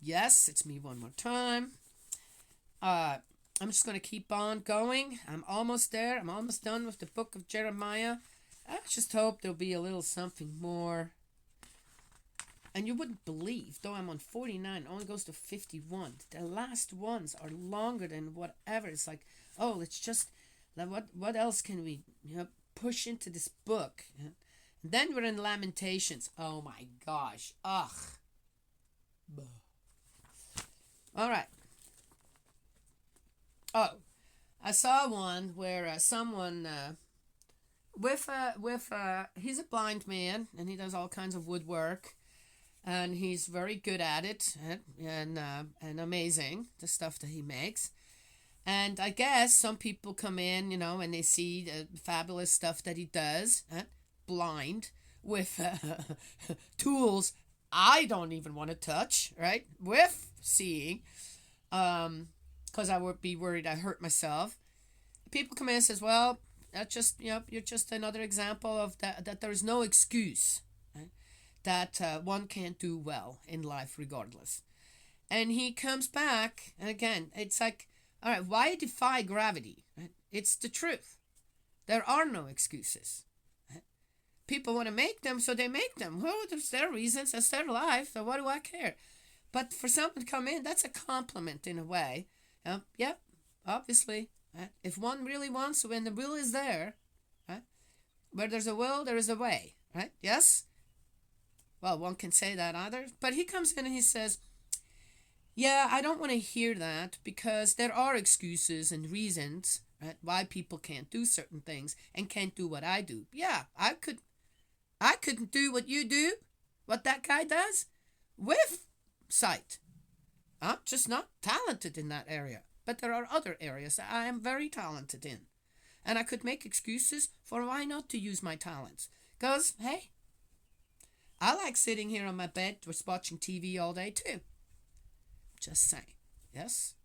Yes, it's me one more time. Uh, I'm just going to keep on going. I'm almost there. I'm almost done with the book of Jeremiah. I just hope there'll be a little something more. And you wouldn't believe, though I'm on 49, it only goes to 51. The last ones are longer than whatever. It's like, oh, let's just, what else can we push into this book? And then we're in Lamentations. Oh my gosh. Ugh. All right. Oh, I saw one where someone he's a blind man and he does all kinds of woodwork and he's very good at it and amazing the stuff that he makes. And I guess some people come in, and they see the fabulous stuff that he does, blind with tools I don't even want to touch, right? With seeing, because I would be worried I hurt myself. People come in and says, well, that's just, you're just another example of that there is no excuse, right? That one can't do well in life regardless. And he comes back, and again, it's like, all right, why defy gravity? Right? It's the truth. There are no excuses. Right? People want to make them, so they make them. Well, there's their reasons, that's their life, so what do I care? But for someone to come in, that's a compliment in a way. Yep, obviously. Right? If one really wants to, when the will is there, right? Where there's a will, there is a way. Right? Yes? Well, one can say that either. But he comes in and he says, yeah, I don't want to hear that because there are excuses and reasons, right, why people can't do certain things and can't do what I do. Yeah, I couldn't do what you do, what that guy does, with sight. I'm just not talented in that area. But there are other areas that I am very talented in. And I could make excuses for why not to use my talents. Because, hey, I like sitting here on my bed just watching TV all day too. Just saying. Yes?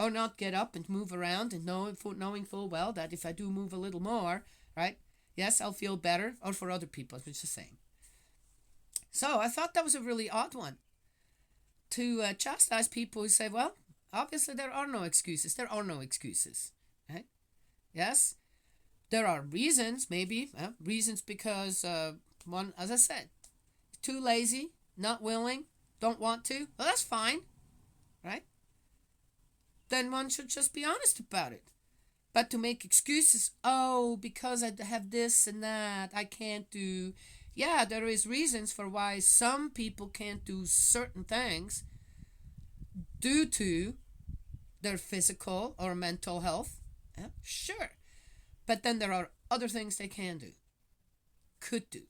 Or not get up and move around and knowing full well that if I do move a little more, right? Yes, I'll feel better. Or for other people, it's the same. So I thought that was a really odd one. To chastise people who say, well, obviously there are no excuses. There are no excuses. Right? Yes? There are reasons, maybe. Reasons because, one, as I said, too lazy, not willing, don't want to. Well, that's fine. Right? Then one should just be honest about it. But to make excuses, oh, because I have this and that, I can't do. Yeah, there is reasons for why some people can't do certain things due to their physical or mental health. Yeah, sure. But then there are other things they can do, could do.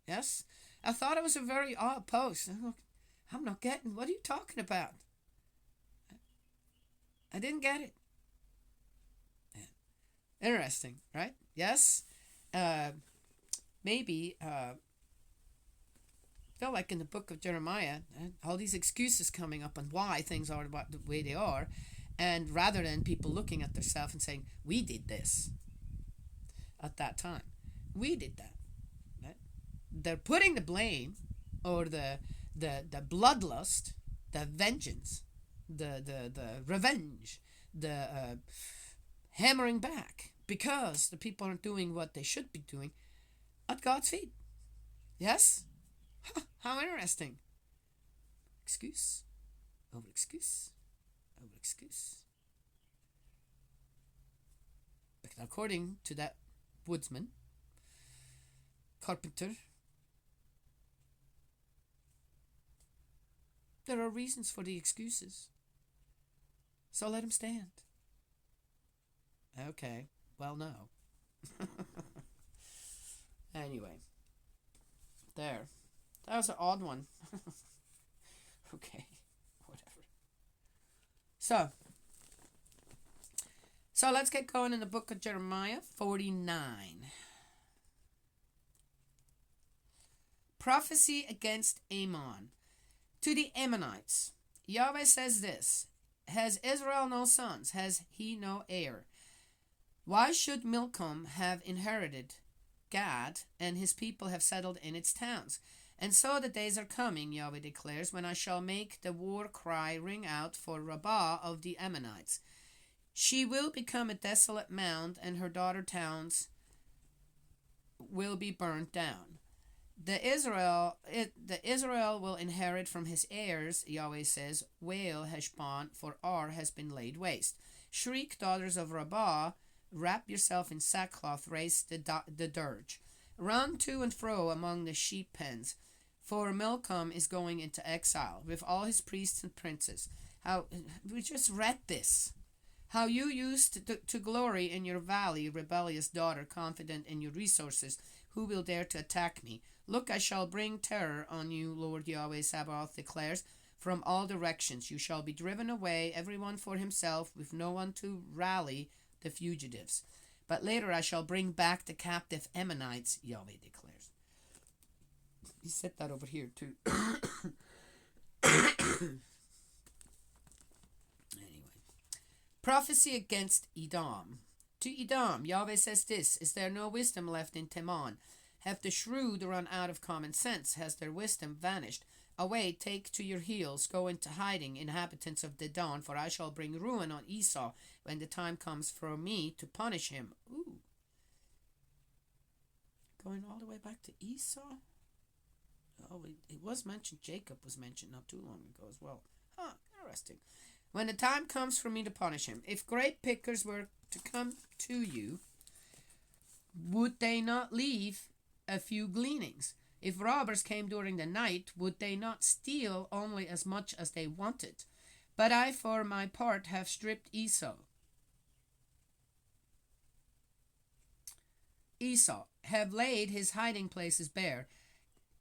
Yes? I thought it was a very odd post. I'm not getting, what are you talking about? I didn't get it. Yeah. Interesting, right? Yes? Maybe, feel like in the book of Jeremiah, all these excuses coming up on why things are the way they are, and rather than people looking at themselves and saying, we did this at that time. We did that. Right? They're putting the blame or the bloodlust, the vengeance, the revenge, the hammering back because the people aren't doing what they should be doing at God's feet. Yes? How interesting. Excuse over excuse over excuse. But according to that woodsman, carpenter, there are reasons for the excuses. So let him stand. Okay, well, no. Anyway, there. That was an odd one. Okay, whatever. So let's get going in the book of Jeremiah 49. Prophecy against Ammon. To the Ammonites, Yahweh says this: has Israel no sons? Has he no heir? Why should Milcom have inherited Gad, and his people have settled in its towns? And so the days are coming, Yahweh declares, when I shall make the war cry ring out for Rabbah of the Ammonites. She will become a desolate mound, and her daughter towns will be burnt down. The Israel will inherit from his heirs, Yahweh says. Wail, Heshbon, for Ar has been laid waste. Shriek, daughters of Rabbah, wrap yourself in sackcloth, raise the dirge. Run to and fro among the sheep pens, for Milcom is going into exile, with all his priests and princes. How we just read this. How you used to glory in your valley, rebellious daughter, confident in your resources. Who will dare to attack me? Look, I shall bring terror on you, Lord Yahweh Sabaoth declares. From all directions you shall be driven away, everyone for himself, with no one to rally the fugitives. But later I shall bring back the captive Ammonites, Yahweh declares. He said that over here too. Anyway. Prophecy against Edom. To Edom, Yahweh says this: Is there no wisdom left in Teman? Have the shrewd run out of common sense? Has their wisdom vanished? Away, take to your heels, go into hiding, inhabitants of Dedan, for I shall bring ruin on Esau when the time comes for me to punish him. Ooh. Going all the way back to Esau? Oh, it was mentioned, Jacob was mentioned not too long ago as well. Huh, interesting. When the time comes for me to punish him, if grape pickers were to come to you, would they not leave a few gleanings? If robbers came during the night, would they not steal only as much as they wanted? But I, for my part, have stripped Esau. Esau have laid his hiding places bare.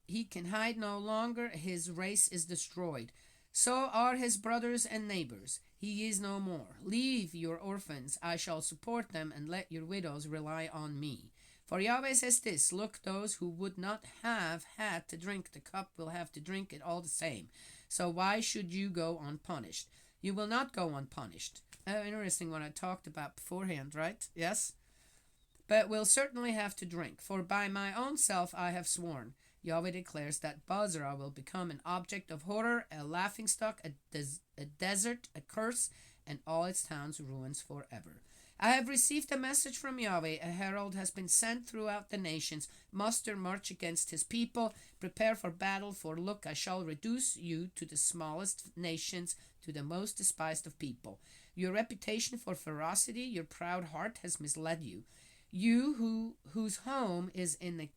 He can hide no longer, his race is destroyed. So are his brothers and neighbors. He is no more. Leave your orphans, I shall support them, and let your widows rely on me. For Yahweh says this: Look, those who would not have had to drink the cup will have to drink it all the same. So why should you go unpunished? You will not go unpunished. Interesting what I talked about beforehand, right? Yes? But will certainly have to drink. For by my own self I have sworn, Yahweh declares, that Basra will become an object of horror, a laughingstock, a desert, a curse, and all its towns ruins forever. I have received a message from Yahweh. A herald has been sent throughout the nations. Muster, march against his people. Prepare for battle, for look, I shall reduce you to the smallest nations, to the most despised of people. Your reputation for ferocity, your proud heart has misled you. You whose home is in the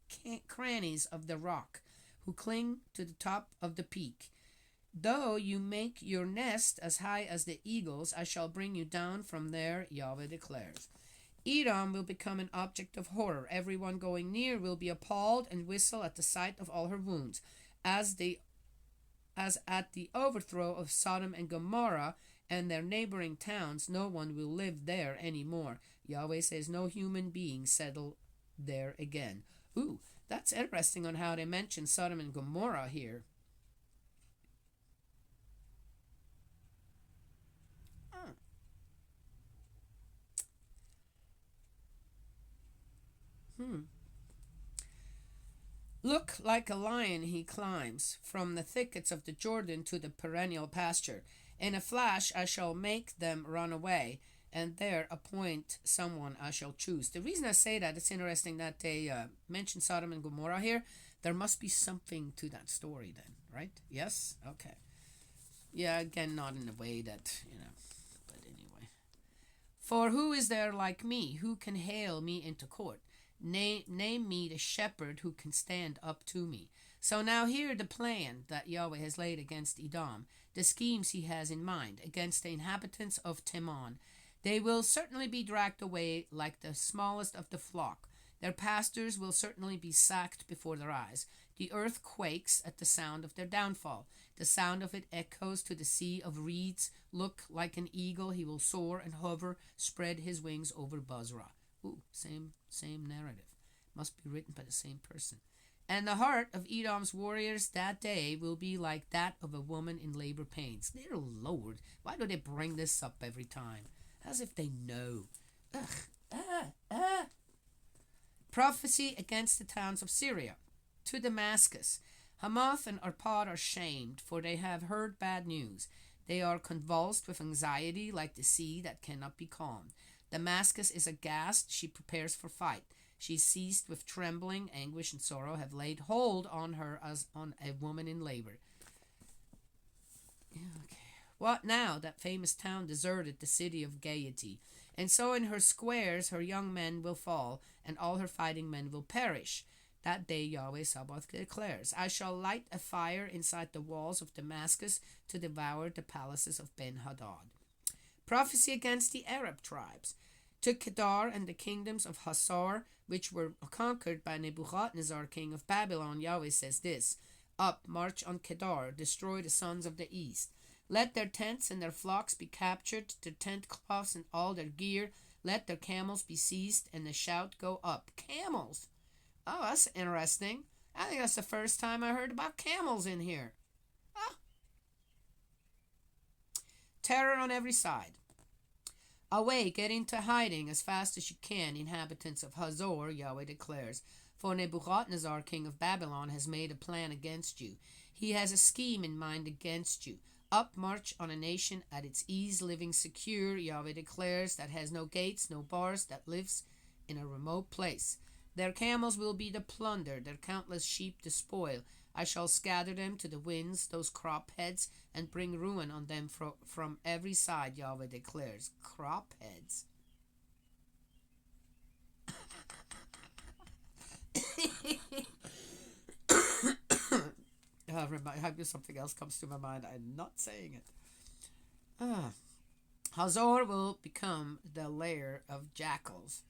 crannies of the rock, who cling to the top of the peak. Though you make your nest as high as the eagles, I shall bring you down from there, Yahweh declares. Edom will become an object of horror. Everyone going near will be appalled and whistle at the sight of all her wounds. As at the overthrow of Sodom and Gomorrah and their neighboring towns, no one will live there any more. Yahweh says no human being settle there again. Ooh, that's interesting on how they mention Sodom and Gomorrah here. Look, like a lion he climbs, from the thickets of the Jordan to the perennial pasture. In a flash I shall make them run away, and there appoint someone I shall choose. The reason I say that, it's interesting that they mention Sodom and Gomorrah here. There must be something to that story then, right? Yes? Okay. Yeah, again, not in a way that, but anyway. For who is there like me? Who can hail me into court? Name me the shepherd who can stand up to me. So now hear the plan that Yahweh has laid against Edom, the schemes he has in mind against the inhabitants of Teman. They will certainly be dragged away like the smallest of the flock. Their pastors will certainly be sacked before their eyes. The earth quakes at the sound of their downfall. The sound of it echoes to the sea of reeds. Look, like an eagle he will soar and hover, spread his wings over Basra. Ooh, same narrative. Must be written by the same person. And the heart of Edom's warriors that day will be like that of a woman in labor pains. Dear Lord, why do they bring this up every time? As if they know. Prophecy against the towns of Syria. To Damascus. Hamath and Arpad are shamed, for they have heard bad news. They are convulsed with anxiety like the sea that cannot be calmed. Damascus is aghast, she prepares for fight. She is seized with trembling, anguish, and sorrow have laid hold on her as on a woman in labor. Okay. What now? That famous town deserted, the city of gaiety. And so in her squares her young men will fall, and all her fighting men will perish. That day Yahweh Sabaoth declares, I shall light a fire inside the walls of Damascus to devour the palaces of Ben-Hadad. Prophecy against the Arab tribes. To Kedar and the kingdoms of Hassar, which were conquered by Nebuchadnezzar, king of Babylon, Yahweh says this, Up, march on Kedar, destroy the sons of the east. Let their tents and their flocks be captured, their tent cloths and all their gear. Let their camels be seized, and the shout go up. Camels! Oh, that's interesting. I think that's the first time I heard about camels in here. Ah. Terror on every side. Away, get into hiding as fast as you can, inhabitants of Hazor, Yahweh declares. For Nebuchadnezzar, king of Babylon, has made a plan against you. He has a scheme in mind against you. Up, march on a nation at its ease, living secure, Yahweh declares, that has no gates, no bars, that lives in a remote place. Their camels will be the plunder, their countless sheep the spoil. I shall scatter them to the winds, those crop heads, and bring ruin on them from every side, Yahweh declares. Crop heads. Something else comes to my mind. I'm not saying it. Hazor will become the lair of jackals,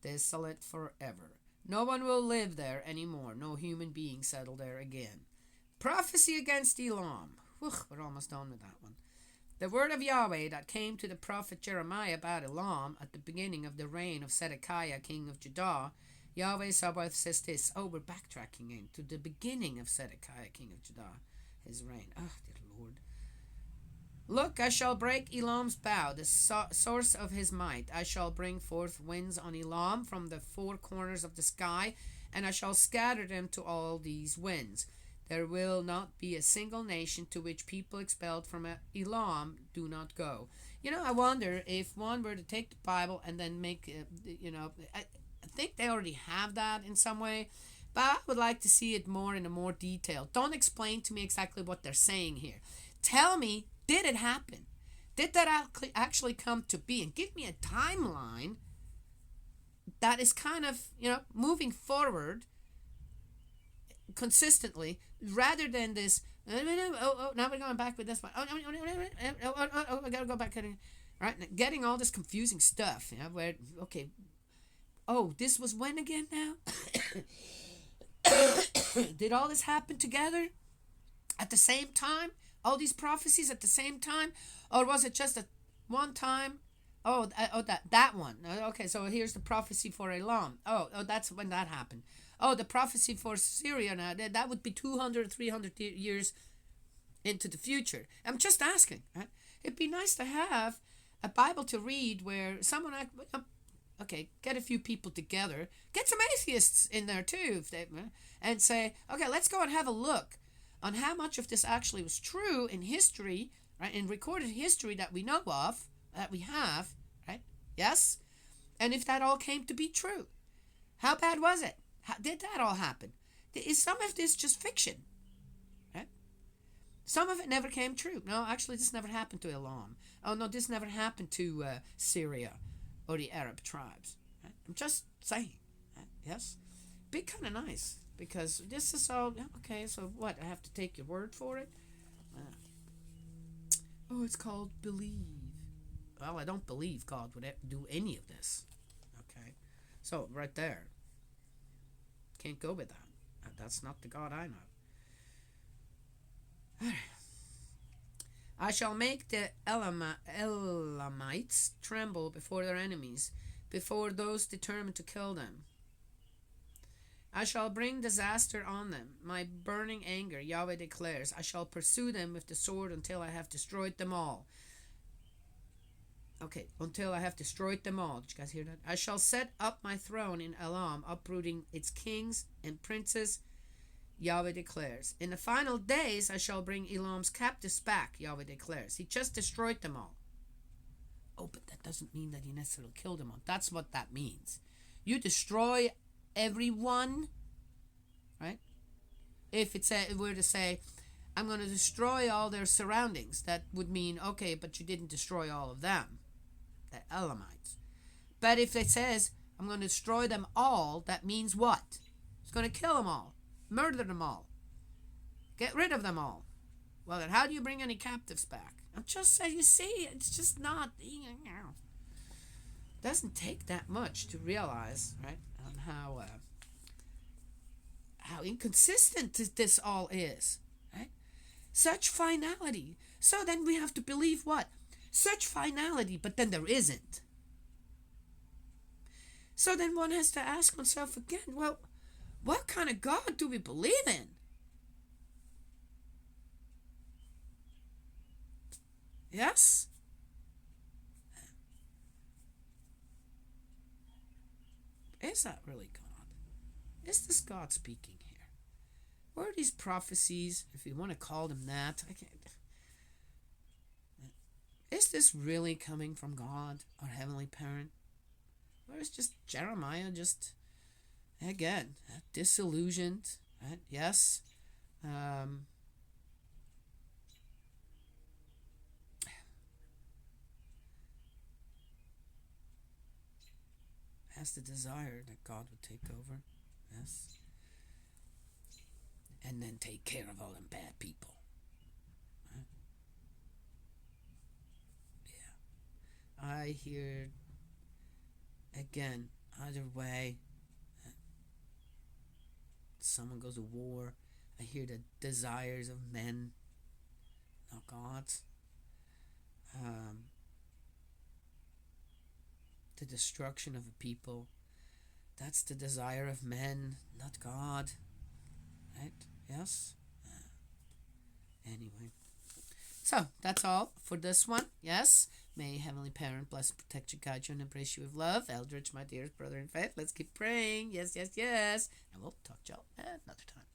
desolate forever. No one will live there anymore. No human being settle there again. Prophecy against Elam. We're almost done with that one. The word of Yahweh that came to the prophet Jeremiah about Elam at the beginning of the reign of Zedekiah, king of Judah. Yahweh Sabaoth says this. Oh, we're backtracking into the beginning of Zedekiah, king of Judah, his reign. Oh, dear Lord. Look, I shall break Elam's bow, the source of his might. I shall bring forth winds on Elam from the four corners of the sky, and I shall scatter them to all these winds. There will not be a single nation to which people expelled from Elam do not go. I wonder if one were to take the Bible and then make, I think they already have that in some way, but I would like to see it more in a more detail. Don't explain to me exactly what they're saying here. Tell me, did it happen? Did that actually come to be? And give me a timeline that is kind of, moving forward consistently rather than this, now we're going back with this one. I gotta go back. Right? Getting all this confusing stuff, where, okay, this was when again now? Did all this happen together at the same time? All these prophecies at the same time? Or was it just at one time? That one. Okay, so here's the prophecy for Elam. That's when that happened. The prophecy for Syria now, that would be 200, 300 years into the future. I'm just asking. Right? It'd be nice to have a Bible to read where someone, get a few people together, get some atheists in there too, and say, okay, let's go and have a look on how much of this actually was true in history, right? In recorded history that we know of, that we have, right? Yes? And if that all came to be true. How bad was it? How did that all happen? Is some of this just fiction? Right? Some of it never came true. No, actually, this never happened to Elam. Oh, no, this never happened to Syria or the Arab tribes. Right? I'm just saying. Right? Yes? Be kind of nice. Because this is all, okay, so what? I have to take your word for it? It's called believe. Well, I don't believe God would do any of this. Okay? So, right there. Can't go with that. That's not the God I know. I shall make the Elamites tremble before their enemies, before those determined to kill them. I shall bring disaster on them, my burning anger, Yahweh declares. I shall pursue them with the sword until I have destroyed them all. Okay, until I have destroyed them all. Did you guys hear that? I shall set up my throne in Elam, uprooting its kings and princes Yahweh declares. In the final days I shall bring Elam's captives back, Yahweh declares. He just destroyed them all. Oh, but that doesn't mean that he necessarily killed them all. That's what that means. You destroy everyone, right? If it were to say, I'm going to destroy all their surroundings, that would mean, okay, but you didn't destroy all of them, the Elamites. But if it says, I'm going to destroy them all, that means what? It's going to kill them all, murder them all, get rid of them all. Well, then how do you bring any captives back? I'm just saying, you see, it's just not, it doesn't take that much to realize, right, on how inconsistent this all is, right? Such finality. So then we have to believe what? Such finality, but then there isn't. So then one has to ask oneself again, well, what kind of God do we believe in? Yes? Is that really God? Is this God speaking here? What are these prophecies, if you want to call them that? I can't. Is this really coming from God, our Heavenly Parent? Or is just Jeremiah just, again, disillusioned, right? Yes. Has the desire that God would take over. Yes. And then take care of all them bad people. Right? Yeah. I hear, again, either way, someone goes to war, I hear the desires of men, not God's. The destruction of a people, that's the desire of men, not God. Right? Yes? Anyway. So, that's all for this one. Yes? May Heavenly Parent bless, protect you, guide you, and embrace you with love. Eldridge, my dearest brother in faith, let's keep praying. Yes, yes, yes. And we'll talk to y'all another time.